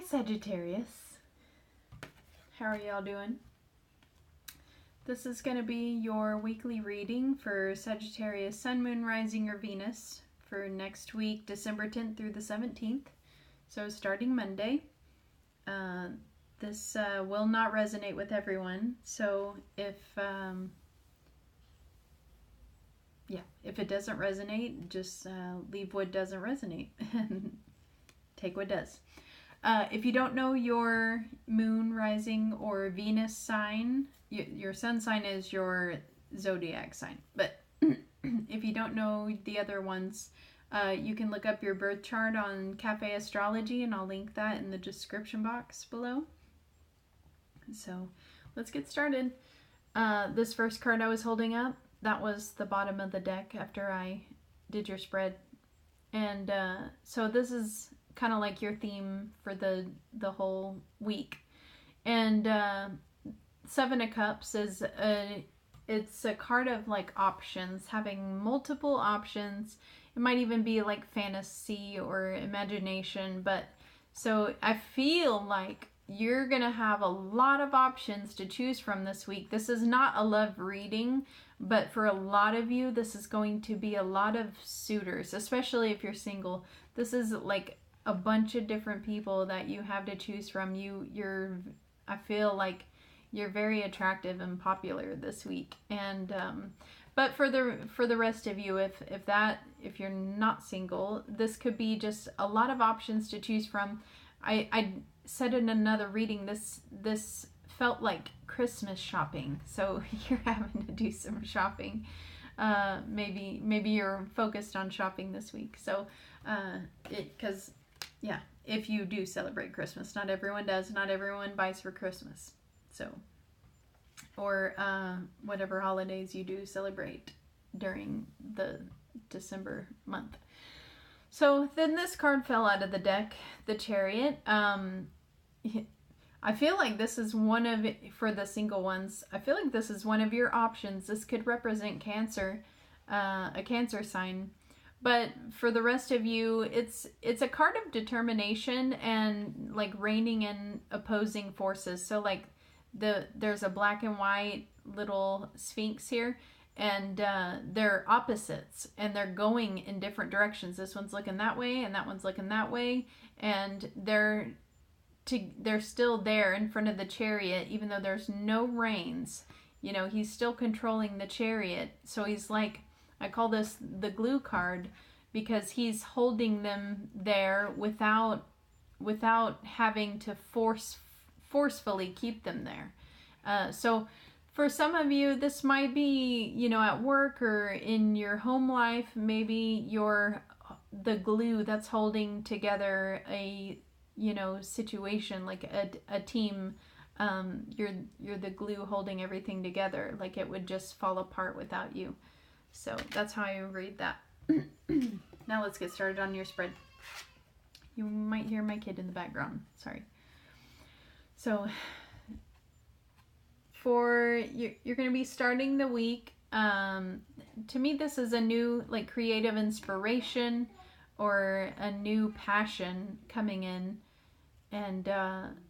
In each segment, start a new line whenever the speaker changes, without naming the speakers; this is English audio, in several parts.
Sagittarius. How are y'all doing? This is going to be your weekly reading for Sagittarius, Sun, Moon, Rising, or Venus for next week, December 10th through the 17th. So starting Monday. This will not resonate with everyone. So if it doesn't resonate, just leave what doesn't resonate and take what does. If you don't know your moon, rising, or Venus sign, your sun sign is your zodiac sign. But if you don't know the other ones, you can look up your birth chart on Cafe Astrology, and I'll link that in the description box below. So let's get started. This first card I was holding up, that was the bottom of the deck after I did your spread. And so this is kind of like your theme for the whole week. And Seven of Cups is it's a card of like options, having multiple options. It might even be like fantasy or imagination, but so I feel like you're gonna have a lot of options to choose from this week. This is not a love reading, but for a lot of you, this is going to be a lot of suitors, especially if you're single. This is like a bunch of different people that you have to choose from. I feel like you're very attractive and popular this week. And but for the rest of you, if you're not single, this could be just a lot of options to choose from. I said in another reading, this felt like Christmas shopping, so you're having to do some shopping. Maybe you're focused on shopping this week. So if you do celebrate Christmas, not everyone does. Not everyone buys for Christmas. So, or whatever holidays you do celebrate during the December month. So then this card fell out of the deck, the Chariot. I feel like this is for the single ones, I feel like this is one of your options. This could represent Cancer, a Cancer sign. But for the rest of you, it's a card of determination and like reining in opposing forces. So like there's a black and white little sphinx here, and they're opposites, and they're going in different directions. This one's looking that way, and that one's looking that way, and they're still there in front of the Chariot, even though there's no reins. You know, he's still controlling the Chariot. So he's like, I call this the glue card, because he's holding them there without having to forcefully keep them there. So for some of you, this might be, at work or in your home life. Maybe you're the glue that's holding together a situation, like a team. You're the glue holding everything together. Like it would just fall apart without you. So that's how I read that. Now let's get started on your spread. You might hear my kid in the background. Sorry. So you're going to be starting the week. To me, this is a new like creative inspiration or a new passion coming in. And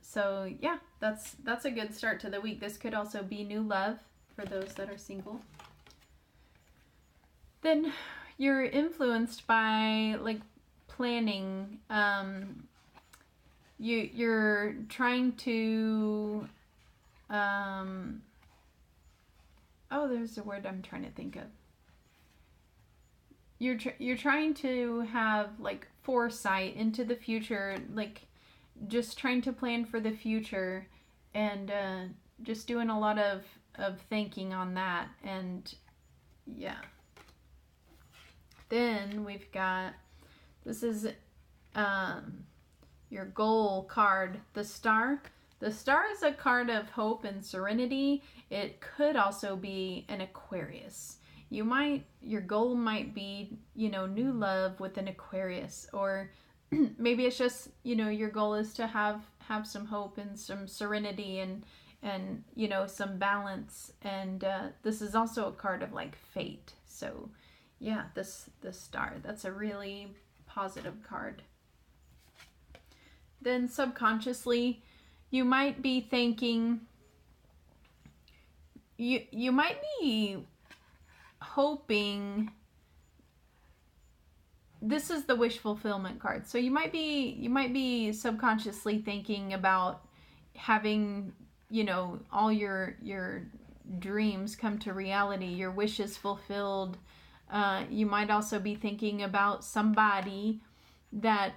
so yeah, that's a good start to the week. This could also be new love for those that are single. Then you're influenced by like planning. You're trying to there's a word I'm trying to think of. You're trying to have like foresight into the future, like just trying to plan for the future, and just doing a lot of thinking on that. And yeah. Then we've got, this is your goal card, the Star. The Star is a card of hope and serenity. It could also be an Aquarius. Your goal might be, new love with an Aquarius, or maybe it's just, your goal is to have some hope and some serenity and some balance. And this is also a card of like fate. So yeah, the Star, that's a really positive card. then subconsciously you might be thinking, you might be hoping, this is the wish fulfillment card. So you might be subconsciously thinking about having, all your dreams come to reality, your wishes fulfilled. You might also be thinking about somebody that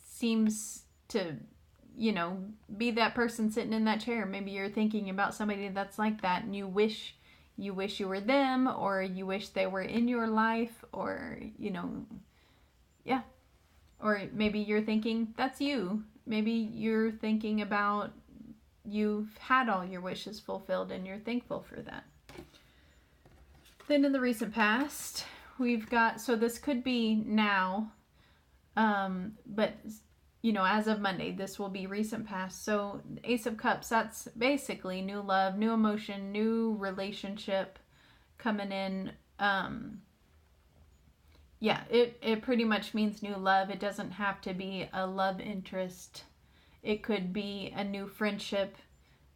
seems to, be that person sitting in that chair. Maybe you're thinking about somebody that's like that, and you wish you were them, or you wish they were in your life, or, yeah. Or maybe you're thinking that's you. Maybe you're thinking about you've had all your wishes fulfilled and you're thankful for that. Then in the recent past, we've got, so this could be now, but as of Monday, this will be recent past. So Ace of Cups, that's basically new love, new emotion, new relationship coming in. Yeah, it pretty much means new love. It doesn't have to be a love interest. It could be a new friendship.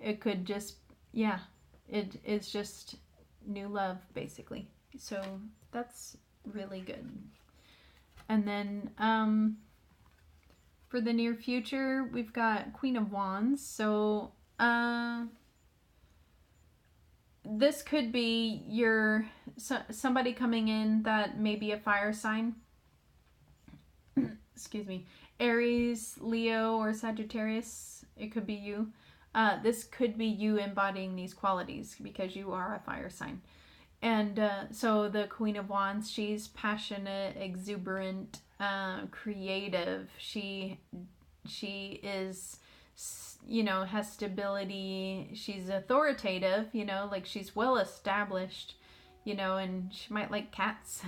It could just, it's just new love, basically. So that's really good. And then for the near future, we've got Queen of Wands. So this could be somebody coming in that may be a fire sign. Excuse me. Aries, Leo, or Sagittarius. It could be you. This could be you embodying these qualities because you are a fire sign. And so the Queen of Wands, she's passionate, exuberant, creative. She is, has stability. She's authoritative, like she's well established, and she might like cats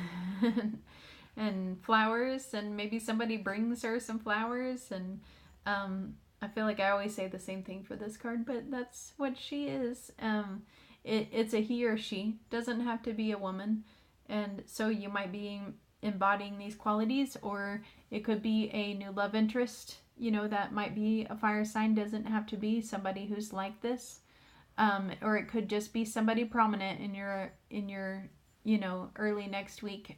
and flowers, and maybe somebody brings her some flowers. And I feel like I always say the same thing for this card, but that's what she is. It's a he or she, doesn't have to be a woman. And so you might be embodying these qualities, or it could be a new love interest, that might be a fire sign, doesn't have to be somebody who's like this. Or it could just be somebody prominent in your early next week.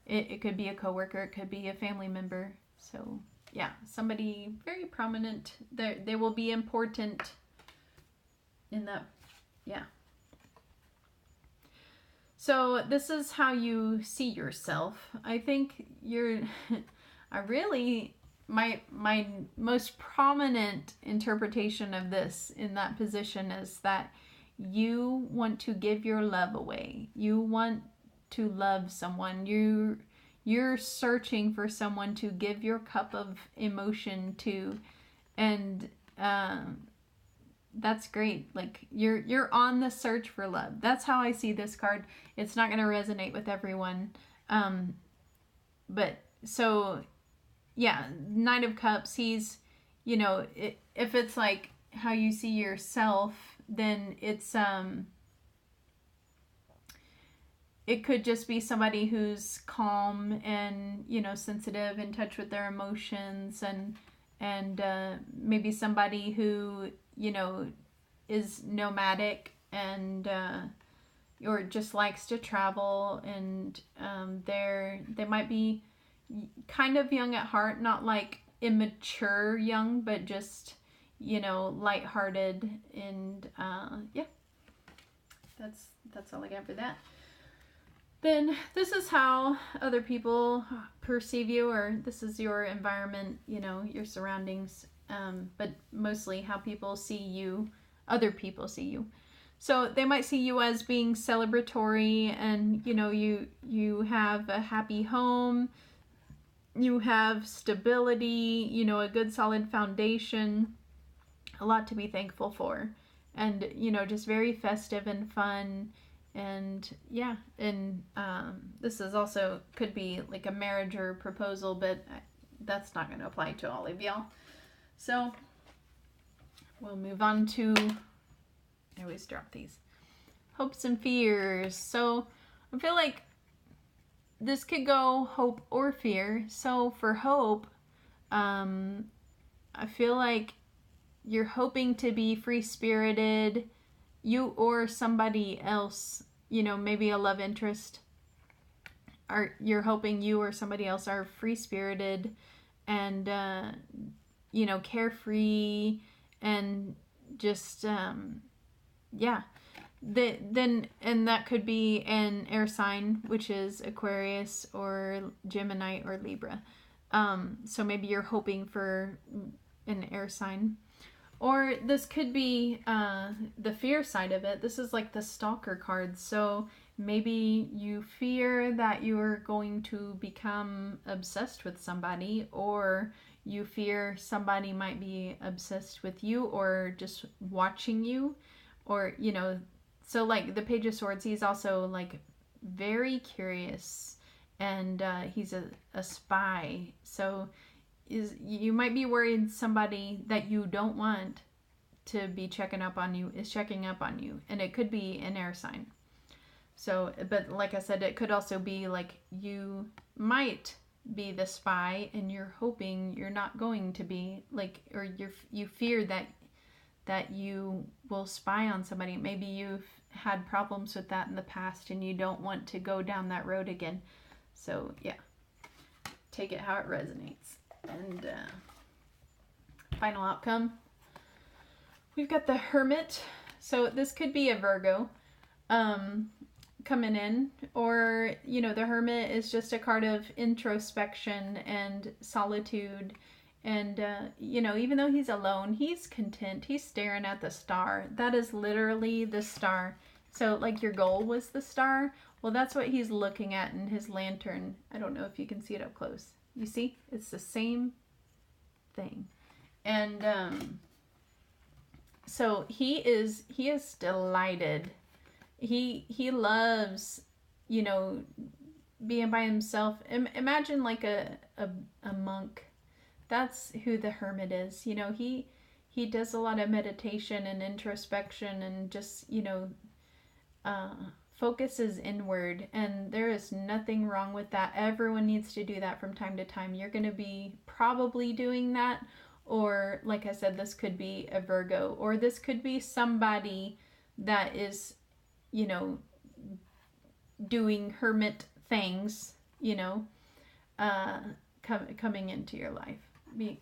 It could be a coworker, it could be a family member. So yeah, somebody very prominent. They will be important in that. Yeah. So this is how you see yourself. I think my most prominent interpretation of this in that position is that you want to give your love away. You want to love someone. You're searching for someone to give your cup of emotion to, and that's great. Like you're on the search for love. That's how I see this card. It's not going to resonate with everyone, but so yeah, Knight of Cups. He's, if it's like how you see yourself, then it's it could just be somebody who's calm and, sensitive, in touch with their emotions, and maybe somebody who, is nomadic and or just likes to travel, and they might be kind of young at heart, not like immature young, but just, lighthearted, and yeah, that's all I got for that. Then this is how other people perceive you, or this is your environment, your surroundings, but mostly how people see you, other people see you. So they might see you as being celebratory, and you have a happy home, you have stability, a good solid foundation, a lot to be thankful for, and just very festive and fun. And yeah, and this is also could be like a marriage or proposal, but that's not going to apply to all of y'all. So we'll move on to, I always drop these, hopes and fears. So I feel like this could go hope or fear. So for hope, I feel like you're hoping to be free-spirited, you or somebody else, you know, maybe a love interest, you're hoping you or somebody else are free-spirited and, you know, carefree and just, yeah. And that could be an air sign, which is Aquarius or Gemini or Libra. So maybe you're hoping for an air sign. Or this could be the fear side of it. This is like the stalker card. So maybe you fear that you're going to become obsessed with somebody, or you fear somebody might be obsessed with you or just watching you, or, you know, so like the Page of Swords, he's also like very curious, and he's a spy. So you might be worried somebody that you don't want to be checking up on you is checking up on you, and it could be an air sign. So, but like I said, it could also be like you might be the spy and you're hoping you're not going to be, like, or you fear that you will spy on somebody. Maybe you've had problems with that in the past and you don't want to go down that road again. So yeah, take it how it resonates. And final outcome, we've got the Hermit. So this could be a Virgo coming in, or, you know, the Hermit is just a card of introspection and solitude. And, you know, even though he's alone, he's content. He's staring at the star. That is literally the star. So, like, your goal was the star. Well, that's what he's looking at in his lantern. I don't know if you can see it up close. You see? It's the same thing. And, so he is delighted. He loves, you know, being by himself. Imagine like a monk. That's who the Hermit is. You know, he does a lot of meditation and introspection and just, you know, focuses inward. And there is nothing wrong with that. Everyone needs to do that from time to time. You're going to be probably doing that. Or, like I said, this could be a Virgo. Or this could be somebody that is, you know, doing hermit things, you know, coming into your life.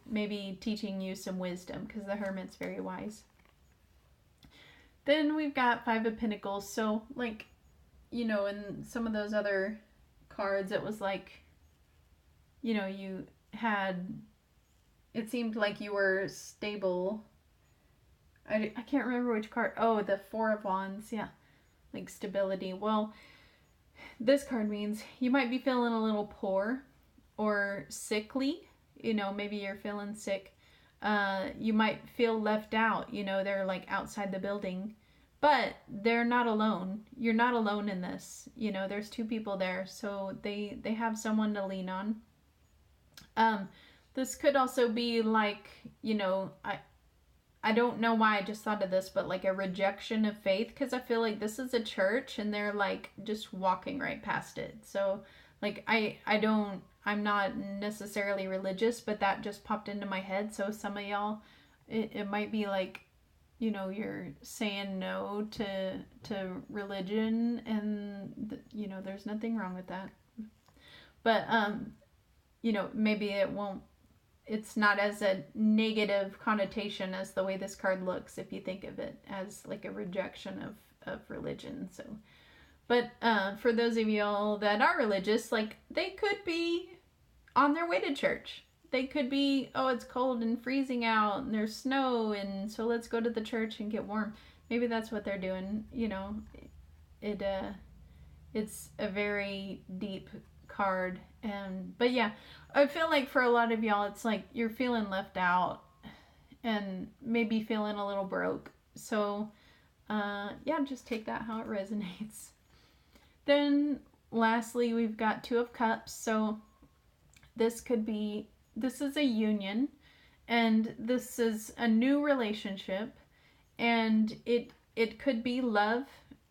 Maybe teaching you some wisdom, because the Hermit's very wise. Then we've got Five of Pentacles. So, like, you know, in some of those other cards, it was like, you know, you had, it seemed like you were stable. I can't remember which card. Oh, the Four of Wands. Yeah, like stability. Well, this card means you might be feeling a little poor or sickly. You know, maybe you're feeling sick. You might feel left out. You know, they're like outside the building. But they're not alone. You're not alone in this. You know, there's two people there. So they have someone to lean on. This could also be like, you know, I don't know why I just thought of this, but like a rejection of faith. Because I feel like this is a church and they're like just walking right past it. So like I'm not necessarily religious, but that just popped into my head. So some of y'all, it might be like, you know, you're saying no to religion, and you know, there's nothing wrong with that. But you know, maybe it's not as a negative connotation as the way this card looks if you think of it as like a rejection of religion. So, but for those of y'all that are religious, like, they could be on their way to church. They could be, oh, it's cold and freezing out and there's snow, and so let's go to the church and get warm. Maybe that's what they're doing. You know, it's a very deep card. But yeah, I feel like for a lot of y'all, it's like you're feeling left out and maybe feeling a little broke. So yeah, just take that how it resonates. Then lastly, we've got Two of Cups. So this is a union, and this is a new relationship, and it could be love,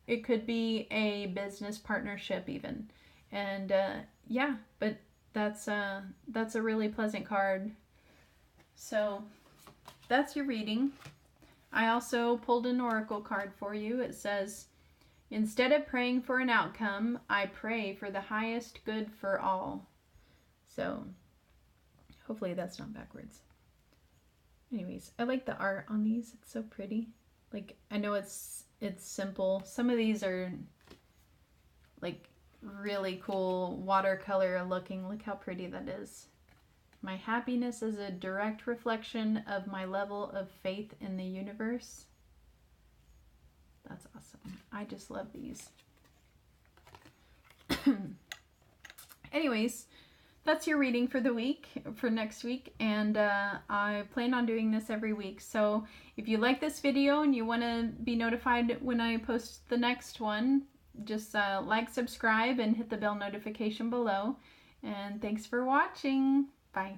it could be a business partnership even. And yeah, but that's a really pleasant card. So that's your reading. I also pulled an oracle card for you. It says, instead of praying for an outcome, I pray for the highest good for all. So hopefully that's not backwards. Anyways, I like the art on these. It's so pretty. Like, I know it's simple. Some of these are like really cool watercolor looking. Look how pretty that is. My happiness is a direct reflection of my level of faith in the universe. That's awesome. I just love these. Anyways, that's your reading for the week, for next week. And I plan on doing this every week. So if you like this video and you want to be notified when I post the next one, just like, subscribe, and hit the bell notification below. And thanks for watching. Bye.